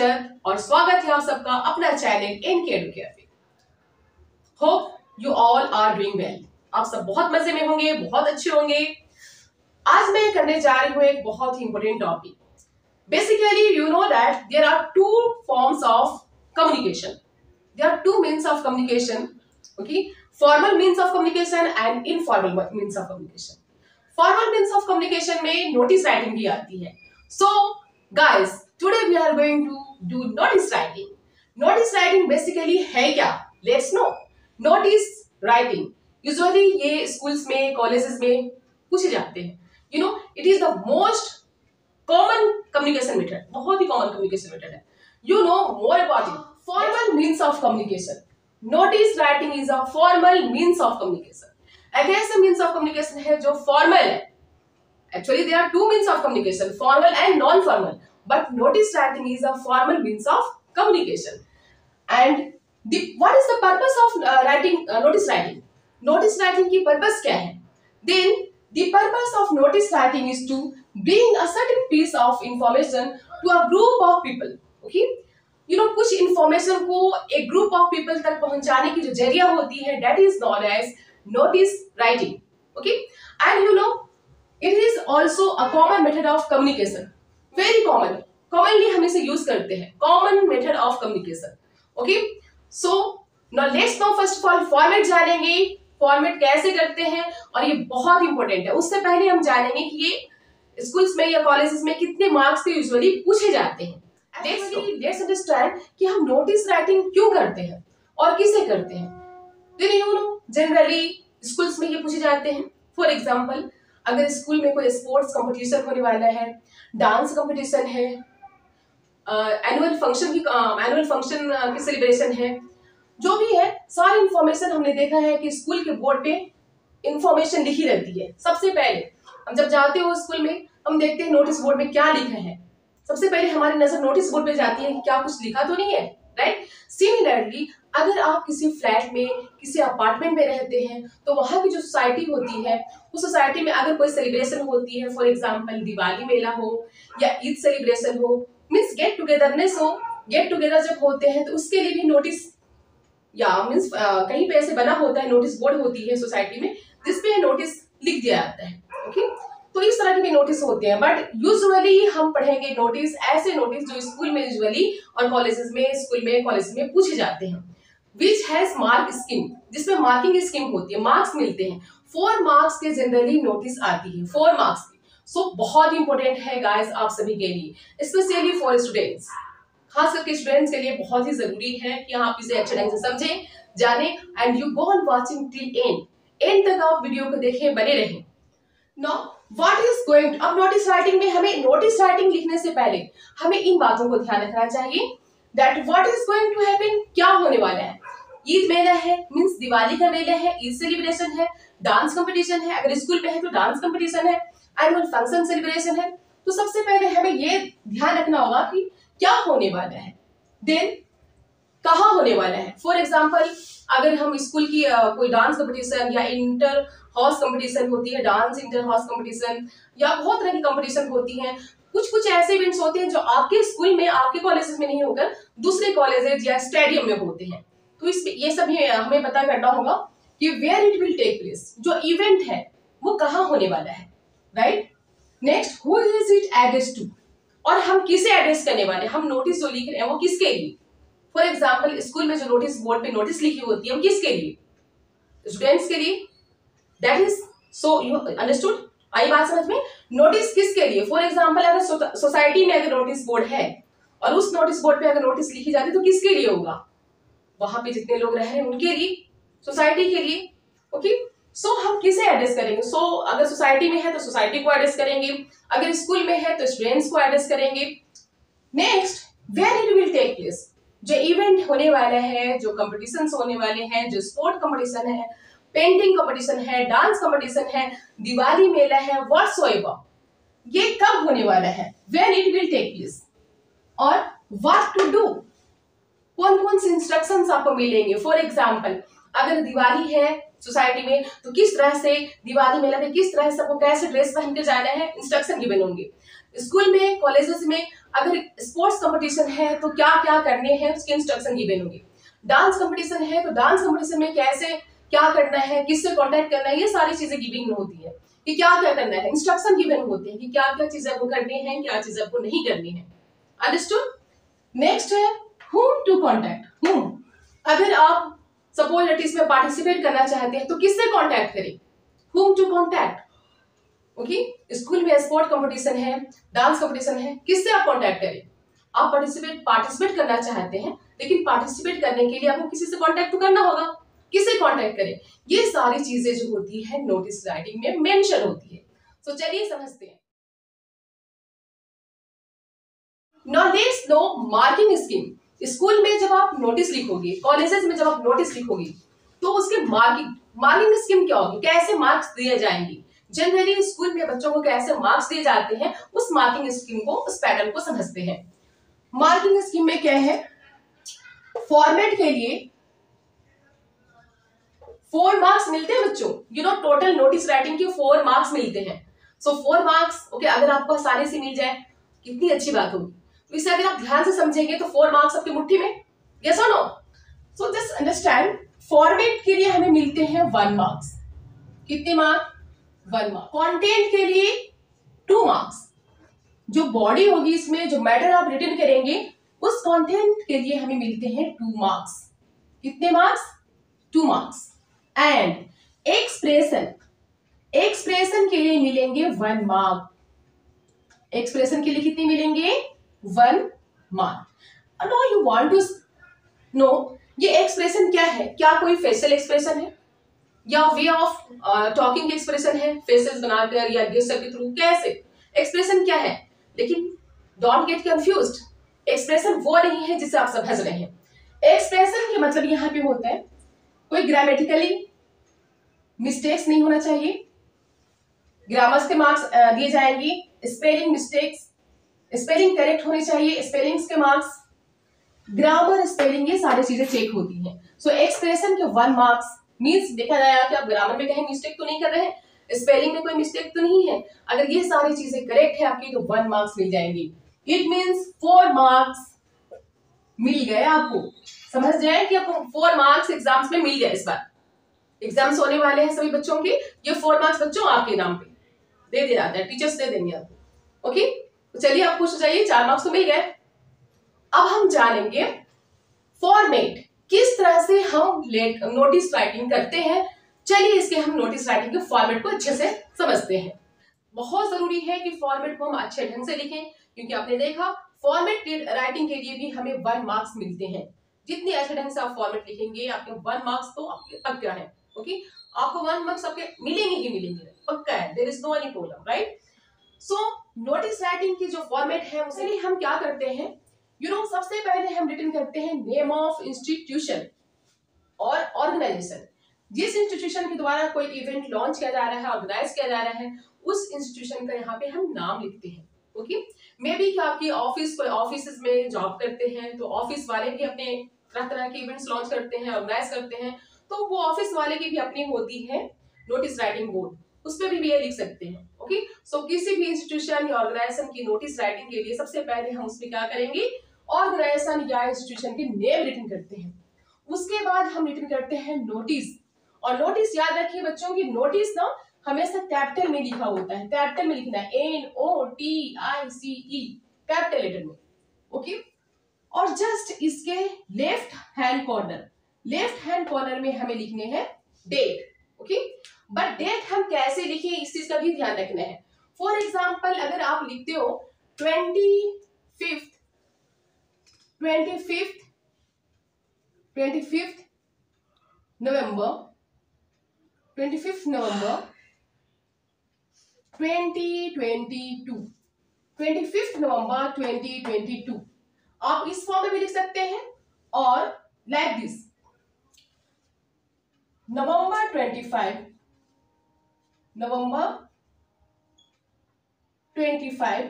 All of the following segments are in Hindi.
टीचर और स्वागत है आप सबका अपना channel NK edu cafe. Hope you all are doing well. आप सब बहुत मजे में होंगे, बहुत अच्छे होंगे। आज मैं करने जा रही हूँ एक बहुत ही important topic. Basically you know that there are two forms of communication, there are two means of communication, okay, formal means of communication and informal means of communication. Formal means of communication में नोटिस राइटिंग भी आती है। So guys, today we are going to do notice writing. Notice writing basically है क्या? Let's know. Notice writing usually ये schools में, colleges में पूछे जाते हैं. You know, it is the most common communication method. बहुत ही common communication method है. You know more about it. Formal means of communication. Notice writing is a formal means of communication. एक ऐसा means of communication है जो formal है. Actually, there are two means of communication, formal and non-formal. But notice writing is a formal means of communication. And what is the purpose of notice writing? Notice writing की purpose क्या है? Then the purpose of notice writing is to bring a certain piece of information to a group of people. Okay? You know, कुछ information को एक group of people तक पहुंचाने की जो जरिया होती है, that is known as notice writing. Okay? And you know, it is also a common method of communication. Very common. Commonly हम इसे use करते हैं. Common method of communication. Okay? So now let's know first of all format जानेंगे. Format कैसे करते हैं और ये बहुत important है. उससे पहले हम जानेंगे कि ये schools में या colleges में कितने marks के usually पूछे जाते हैं. Let's understand कि हम notice writing क्यों करते हैं और किसे करते हैं. Then you know generally schools में ये पूछे जाते हैं. For example, अगर स्कूल में कोई स्पोर्ट्स कंपटीशन होने वाला है, डांस कंपटीशन है, एनुअल फंक्शन की सेलिब्रेशन है, जो भी है सारी इंफॉर्मेशन हमने देखा है कि स्कूल के बोर्ड पे इंफॉर्मेशन लिखी रहती है। सबसे पहले हम जब जाते हो स्कूल में हम देखते हैं नोटिस बोर्ड में क्या लिखा है। सबसे पहले हमारी नजर नोटिस बोर्ड पे जाती है कि क्या कुछ लिखा तो नहीं है, राइट। सिमिलरली अगर आप किसी फ्लैट में, किसी अपार्टमेंट में रहते हैं तो वहां की जो सोसाइटी होती है उस सोसाइटी में अगर कोई सेलिब्रेशन होती है, फॉर एग्जांपल दिवाली मेला हो या ईद सेलिब्रेशन हो, मींस गेट टुगेदरनेस हो, गेट टुगेदर जब होते हैं तो उसके लिए भी नोटिस या मींस कहीं पे ऐसे बना होता है, नोटिस बोर्ड होती है सोसाइटी में जिसपे नोटिस लिख दिया जाता है। ओके, तो इस तरह के भी नोटिस होते हैं। बट यूजुअली हम पढ़ेंगे नोटिस, ऐसे नोटिस जो स्कूल में यूजुअली और कॉलेजेस में, स्कूल में, कॉलेज में पूछे जाते हैं, विच हैज मार्क स्कीम, जिसमें मार्किंग स्कीम होती है, मार्क्स मिलते हैं। 4 मार्क्स के जनरली नोटिस आती है, 4 मार्क्स की। सो बहुत इंपॉर्टेंट है गाइस आप सभी के लिए, स्पेशली फॉर स्टूडेंट्स, खास करके स्टूडेंट्स के लिए बहुत ही जरूरी है कि आप इसे अच्छे ढंग से समझें, जाने and you go on watching till and तक आप वीडियो को देखें, बने रहें। नाउ व्हाट इज गोइंग, अब नोटिस राइटिंग में हमें नोटिस राइटिंग लिखने से पहले हमें इन बातों को ध्यान रखना चाहिए that what is going to happen, क्या होने वाला है। ईद मेला है, मींस दिवाली का मेला है, ईद सेलिब्रेशन है, डांस कंपटीशन है, अगर स्कूल में है तो डांस कंपटीशन है, एनुअल फंक्शन सेलिब्रेशन है। तो सबसे पहले हमें ये ध्यान रखना होगा कि क्या होने वाला है, देन कहाँ होने वाला है। फॉर एग्जाम्पल अगर हम स्कूल की कोई डांस कंपटीशन या इंटर हाउस कंपटीशन होती है, डांस इंटर हाउस कंपटीशन या बहुत तरह की कंपटीशन होती है, कुछ ऐसे इवेंट्स होते हैं जो आपके स्कूल में, आपके कॉलेजेस में नहीं होकर दूसरे कॉलेजेस या स्टेडियम में होते हैं। तो ये सब हमें पता करना होगा कि where it will take place, जो इवेंट है वो कहाँ होने वाला है, right. Next, who is it address to, और हम किसे एड्रेस करने वाले, हम नोटिस जो लिख रहे हैं वो किसके लिए। फॉर एग्जाम्पल स्कूल में जो नोटिस बोर्ड पे नोटिस लिखी होती है वो किसके लिए, स्टूडेंट्स के लिए, that is so you understood. आई बात समझ में, नोटिस किसके लिए। फॉर एग्जाम्पल अगर सोसाइटी में अगर नोटिस बोर्ड है और उस नोटिस बोर्ड पे अगर नोटिस लिखी जाती है तो किसके लिए होगा, वहां पे जितने लोग रह रहे हैं उनके लिए, सोसाइटी के लिए। ओके, सो हम किसे एड्रेस करेंगे। सो अगर सोसाइटी में है तो सोसाइटी को एड्रेस करेंगे, अगर स्कूल में है तो स्टूडेंट्स को एड्रेस करेंगे। Next, where it will take place, जो इवेंट होने वाला है, जो कॉम्पिटिशन्स होने वाले हैं, जो स्पोर्ट कॉम्पिटिशन है, पेंटिंग कॉम्पिटिशन है, डांस कॉम्पिटिशन है, दिवाली मेला है, व्हाटसोएवर, ये कब होने वाला है, where it will take place, और व्हाट टू डू, कौन कौन से इंस्ट्रक्शंस आपको मिलेंगे। फॉर एग्जाम्पल अगर दिवाली है, सोसाइटी में, तो किस तरह से दिवाली मेला में किस तरह से सबको कैसे ड्रेस पहन के जाना है, इंस्ट्रक्शन गिवन होंगे। स्कूल में, कॉलेजेस में अगर स्पोर्ट्स कंपटीशन है तो क्या क्या करने हैं उसके इंस्ट्रक्शन गिवन होंगे। डांस कंपटीशन है तो डांस कंपटीशन में कैसे क्या करना है, किससे कॉन्टेक्ट करना है, ये सारी चीजें गिवन होती है कि क्या क्या करना है, इंस्ट्रक्शन गिवन होते हैं कि क्या क्या चीजें आपको करनी है, क्या चीजें आपको नहीं करनी है। अंडरस्टूड। नेक्स्ट है whom टू कॉन्टेक्ट। whom, अगर आप सपोज दैट इसमें पार्टिसिपेट करना चाहते हैं तो किससे कॉन्टेक्ट करें, whom to contact. Okay, school में स्पोर्ट कंपटीशन है, डांस कंपटीशन है, किससे आप कॉन्टेक्ट करें। आप पार्टिसिपेट करना चाहते हैं लेकिन पार्टिसिपेट करने के लिए आपको किसी से कॉन्टेक्ट तो करना होगा, किससे कॉन्टेक्ट करें। ये सारी चीजें जो होती है नोटिस राइटिंग में मेंशन होती है। तो चलिए समझते हैं। Now let's know marking scheme. School में जब आप नोटिस लिखोगे, कॉलेजेस में जब आप नोटिस लिखोगे तो उसके मार्किंग स्कीम क्या होगी, कैसे मार्क्स दिए जाएंगे। जनरली स्कूल में बच्चों को कैसे मार्क्स दिए जाते हैं उस मार्किंग स्कीम को, उस पैटर्न को समझते हैं। मार्किंग स्कीम में क्या है, फॉर्मेट के लिए 4 मार्क्स मिलते हैं बच्चों। टोटल नोटिस राइटिंग के 4 मार्क्स मिलते हैं। सो 4 मार्क्स, ओके, अगर आपको आसानी से मिल जाए कितनी अच्छी बात होगी। तो इसे अगर आप ध्यान से समझेंगे तो 4 मार्क्स आपकी मुट्ठी में, यस और no. So just understand, format के लिए हमें मिलते हैं 1 मार्क्स। कितने मार्क्स, 1 मार्क्स। कंटेंट के लिए 2 मार्क्स। जो बॉडी होगी इसमें, जो मैटर आप रिटन करेंगे उस कंटेंट के लिए हमें मिलते हैं 2 मार्क्स। कितने मार्क्स, 2 मार्क्स। एंड एक्सप्रेशन के लिए मिलेंगे 1 मार्क। एक्सप्रेशन के लिए कितने मिलेंगे, 1 mark. No you want to know ये एक्सप्रेशन क्या है, क्या कोई फेशियल एक्सप्रेशन है या वे ऑफ टॉकिंग एक्सप्रेशन है, फेसेस बनाकर या गेस्चर के थ्रू, कैसे एक्सप्रेशन क्या है। लेकिन डोंट गेट कंफ्यूज्ड, एक्सप्रेशन वो नहीं है जिसे आप समझ रहे हैं। एक्सप्रेशन के मतलब यहाँ पे होता है कोई ग्रामेटिकली मिस्टेक्स नहीं होना चाहिए, ग्रामर्स के मार्क्स दिए जाएंगे, स्पेलिंग मिस्टेक्स, स्पेलिंग करेक्ट होनी चाहिए, स्पेलिंग्स के मार्क्स, ग्रामर, स्पेलिंग, ये सारी चीजें चेक होती हैं। सो एक्सप्रेशन के 1 मार्क्स मींस देखा जाएगा कि आप ग्रामर में कहीं मिस्टेक तो नहीं कर रहे हैं, स्पेलिंग में कोई मिस्टेक तो नहीं है। अगर ये सारी चीजें करेक्ट है आपकी तो 1 मार्क्स मिल जाएंगे। इट मींस 4 मार्क्स मिल गए आपको। समझ जाए कि आपको 4 मार्क्स एग्जाम्स में मिल गए। इस बार एग्जाम्स होने वाले हैं सभी बच्चों के, ये 4 मार्क्स बच्चों आपके नाम पे दे दिया जाता है, टीचर्स दे देंगे आपको। ओके, तो चलिए आप खुश हो जाइए, 4 मार्क्स तो मिल गए। अब हम जानेंगे फॉर्मेट, किस तरह से हम नोटिस राइटिंग करते हैं। चलिए इसके हम नोटिस राइटिंग के फॉर्मेट को अच्छे से समझते हैं। बहुत जरूरी है कि फॉर्मेट को हम अच्छे ढंग से लिखें, क्योंकि आपने देखा फॉर्मेट राइटिंग के लिए भी हमें 1 मार्क्स मिलते हैं। जितने अच्छे ढंग से आप फॉर्मेट लिखेंगे आपके 1 मार्क्स तो आपके पक्का है। ओके, आपको 1 मार्क्स आपके मिलेंगे ही मिलेंगे, पक्का है, there is no any problem, right. So notice writing की जो फॉर्मेट है उसके लिए हम क्या करते हैं, सबसे पहले हम रिटन करते हैं नेम ऑफ इंस्टीट्यूशन और ऑर्गेनाइजेशन। जिस इंस्टीट्यूशन के द्वारा कोई इवेंट लॉन्च किया जा रहा है, ऑर्गेनाइज किया जा रहा है, उस इंस्टीट्यूशन का यहाँ पे हम नाम लिखते हैं। ओके, मे बी कि आपकी कोई ऑफिस में जॉब करते हैं तो ऑफिस वाले भी अपने तरह तरह के इवेंट्स लॉन्च करते हैं, ऑर्गेनाइज करते हैं, तो वो ऑफिस वाले की भी अपनी होती है नोटिस राइटिंग बोर्ड, उस पर भी ये लिख सकते हैं। ओके, सो किसी भी इंस्टीट्यूशन या ऑर्गेनाइजेशन की नोटिस राइटिंग के लिए सबसे पहले हम उसमें क्या करेंगे, ऑर्गेनाइजेशन या इंस्टीट्यूशन के नेम रिटन करते हैं। उसके बाद हम रिटन करते हैं नोटिस, और नोटिस याद रखिए बच्चों की नोटिस ना हमेशा कैपिटल में लिखा होता है, कैपिटल में लिखना है, NOTICE, कैपिटल लेटर में। ओके, और जस्ट इसके लेफ्ट हैंड कॉर्नर में हमें लिखने हैं डेट। ओके, बट डेट हम कैसे लिखें इस चीज का भी ध्यान रखना है। फॉर एग्जाम्पल अगर आप लिखते हो 25th नवंबर 2022, 25th नवंबर 2022, आप इस फॉर्म में भी लिख सकते हैं, और लाइक दिस नवंबर 25,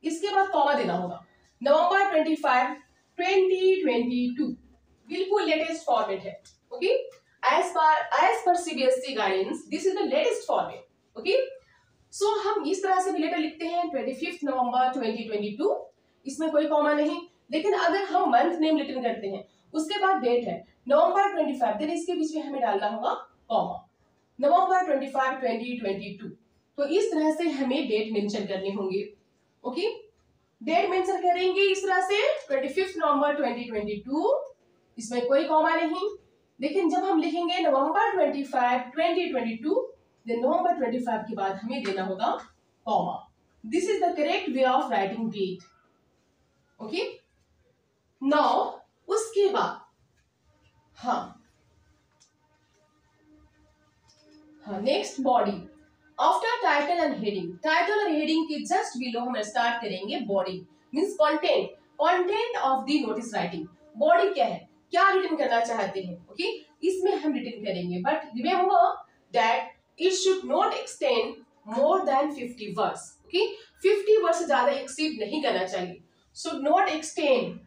इसके बाद कॉमा देना होगा, नवंबर 25, 2022, बिल्कुल लेटेस्ट फॉर्मेट है। Okay, as per CBSE guidance, this is the latest format. Okay, so हम इस तरह से भी लेटर लिखते हैं 25 नवंबर 2022, इसमें कोई कॉमा नहीं। लेकिन अगर हम मंथ नेम रिटर्न करते हैं, उसके बाद डेट है नवंबर 25, देन इसके बीच में हमें डालना होगा कॉमा, नवंबर 25 2022। तो इस तरह से हमें डेट मेंशन करने होंगे। ओके, डेट मेंशन करेंगे इस तरह से 25 नवंबर 2022, इसमें कोई कॉमा नहीं। लेकिन जब हम लिखेंगे नवंबर 25 2022, देन नवंबर 25 के बाद हमें देना होगा comma. This is the correct way of writing date. Okay, now उसके बाद हाँ next body. After title and heading, title और हेडिंग के जस्ट बिलो हम स्टार्ट करेंगे body, means content, content of the notice writing. Body क्या है, क्या रिटर्न करना चाहते हैं। ओके, इसमें हम रिटर्न करेंगे, but remember that it should not extend more than 50 words. Okay, 50 word से ज्यादा एक्सीड नहीं करना चाहिए। शुड नॉट एक्सटेंड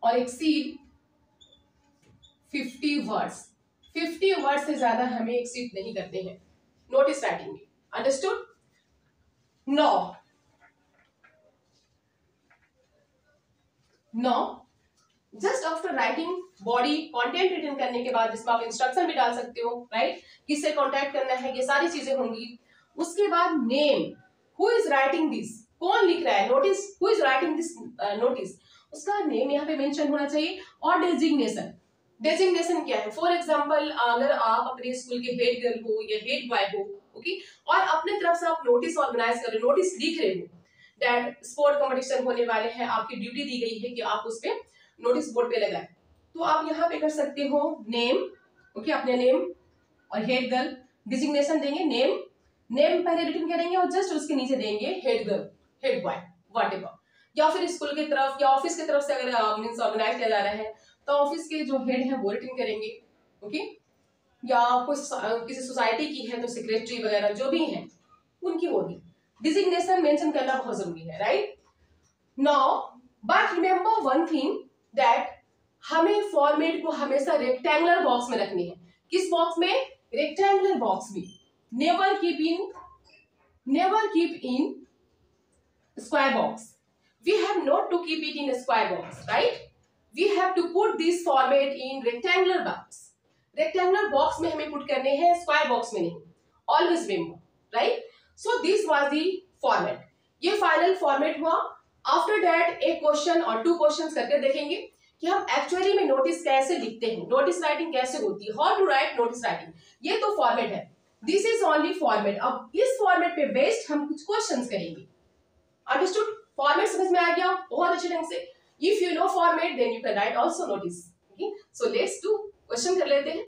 और एक्सीड 50 वर्ड्स। 50 वर्ड से ज्यादा हमें एक्सीड नहीं करते हैं नोटिस राइटिंग में। Understood? Now just after writing body, content return करने के बाद जिसमें आप इंस्ट्रक्शन भी डाल सकते हो, राइट, किससे कांटेक्ट करना है, ये सारी चीजें होंगी। उसके बाद name, who is writing this, कौन लिख रहा है notice, who is writing this notice, उसका नेम यहाँ पे मेंशन होना चाहिए। और डेजिग्नेशन, डेजिग्नेशन क्या है, फॉर एग्जांपल अगर आप अपने स्कूल के हेड गर्ल हो या हेड बॉय हो, ओके, और अपने तरफ से आप नोटिस ऑर्गेनाइज कर रहे हो, नोटिस लिख रहे हो, दैट स्पोर्ट कंपटीशन होने वाले हैं, आपकी ड्यूटी दी गई है कि आप उस पे नोटिस बोर्ड पे लगाएं, तो आप यहाँ पे कर सकते हो नेम। ओके, अपने नेम और हेड गर्ल, डिजिग्नेशन देंगे, नेम पहले रिटर्न करेंगे और जस्ट उसके नीचे देंगे head girl, head boy, whatever, या फिर स्कूल की तरफ या ऑफिस की तरफ से अगर मींस ऑर्गेनाइज किया जा रहा है तो ऑफिस के जो हेड है वो रिटर्न करेंगे। ओके, या कुछ किसी सोसाइटी की है तो सेक्रेटरी वगैरह जो भी है उनकी होगी। डिजिग्नेशन मेंशन करना बहुत जरूरी है, right. Now but remember one thing that हमें फॉर्मेट को हमेशा रेक्टेंगुलर बॉक्स में रखनी है। किस बॉक्स में? रेक्टेंगुलर बॉक्स में। Never keep in square box. We have not to keep it in a square box, right? We have to put this format in rectangular box. Rectangular box में हमें put करने हैं, square box में नहीं। Always remember, right? So this was the format. ये final format हुआ। After that एक क्वेश्चन और 2 क्वेश्चंस करके देखेंगे कि हम एक्चुअली में नोटिस कैसे लिखते हैं, नोटिस राइटिंग कैसे होती है, how to write notice writing. ये तो फॉर्मेट है, दिस इज ओनली फॉर्मेट। अब इस फॉर्मेट पे बेस्ड हम कुछ क्वेश्चंस करेंगे। अंडरस्टूड? फॉर्मेट समझ में आ गया बहुत अच्छे ढंग से। If you know format then you can write also notice. Okay, so let's do question कर लेते हैं।